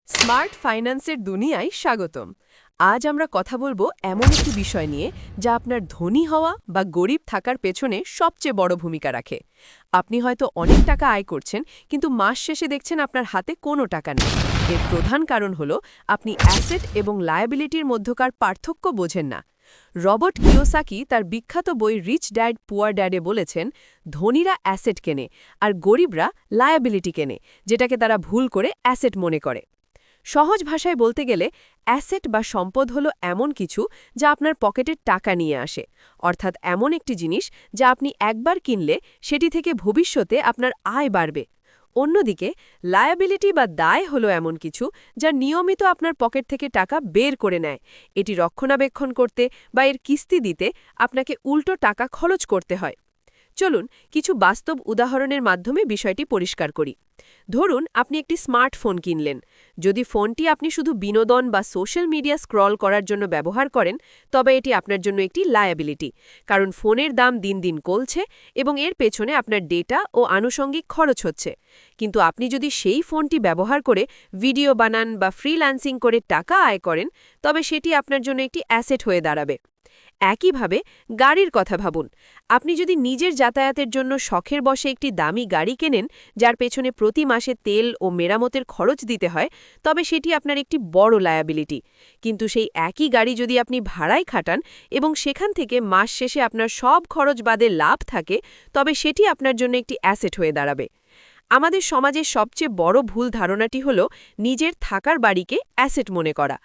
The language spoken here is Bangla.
স্মার্ট ফাইন্যান্সের দুনিয়ায় স্বাগতম। আজ আমরা কথা বলবো এমন একটি বিষয় নিয়ে যা আপনার ধনী হওয়া বা গরিব থাকার পেছনে সবচেয়ে বড় ভূমিকা রাখে। আপনি হয়তো অনেক টাকা আয় করছেন, কিন্তু মাস শেষে দেখছেন আপনার হাতে কোনো টাকা নেই। এর প্রধান কারণ হলো আপনি অ্যাসেট এবং লায়াবিলিটির মধ্যকার পার্থক্য বোঝেন না। রবার্ট কিওসাকি তার বিখ্যাত বই রিচ ড্যাড পুয়ার ড্যাডে বলেছেন, ধনীরা অ্যাসেট কেনে আর গরিবরা লায়াবিলিটি কেনে, যেটাকে তারা ভুল করে অ্যাসেট মনে করে। সহজ ভাষায় বলতে গেলে অ্যাসেট বা সম্পদ হলো এমন কিছু যা আপনার পকেটের টাকা নিয়ে আসে, অর্থাৎ এমন একটি জিনিস যা আপনি একবার কিনলে সেটি থেকে ভবিষ্যতে আপনার আয় বাড়বে। অন্যদিকে লায়াবিলিটি বা দায় হলো এমন কিছু যা নিয়মিত আপনার পকেট থেকে টাকা বের করে নেয়। এটি রক্ষণাবেক্ষণ করতে বা এর কিস্তি দিতে আপনাকে উল্টো টাকা খরচ করতে হয়। চলুন কিছু বাস্তব উদাহরণের মাধ্যমে বিষয়টি পরিষ্কার করি। ধরুন আপনি একটি স্মার্টফোন কিনলেন। যদি ফোনটি আপনি শুধু বিনোদন বা সোশ্যাল মিডিয়া স্ক্রল করার জন্য ব্যবহার করেন, তবে এটি আপনার জন্য একটি লায়াবিলিটি, কারণ ফোনের দাম দিন দিন কমছে এবং এর পেছনে আপনার ডেটা ও আনুষঙ্গিক খরচ হচ্ছে। কিন্তু আপনি যদি সেই ফোনটি ব্যবহার করে ভিডিও বানান বা ফ্রিল্যান্সিং করে টাকা আয় করেন, তবে সেটি আপনার জন্য একটি অ্যাসেট হয়ে দাঁড়াবে। একইভাবে গাড়ির কথা ভাবুন। আপনি যদি নিজের যাতায়াতের জন্য শখের বশে একটি দামি গাড়ি কেনেন, যার পেছনে প্রতি মাসে তেল ও মেরামতের খরচ দিতে হয়, তবে সেটি আপনার একটি বড় লায়াবিলিটি। কিন্তু সেই একই গাড়ি যদি আপনি ভাড়ায় খাটান এবং সেখান থেকে মাস শেষে আপনার সব খরচ বাদে লাভ থাকে, তবে সেটি আপনার জন্য একটি অ্যাসেট হয়ে দাঁড়াবে। আমাদের সমাজের সবচেয়ে বড় ভুল ধারণাটি হল নিজের থাকার বাড়িকে অ্যাসেট মনে করা।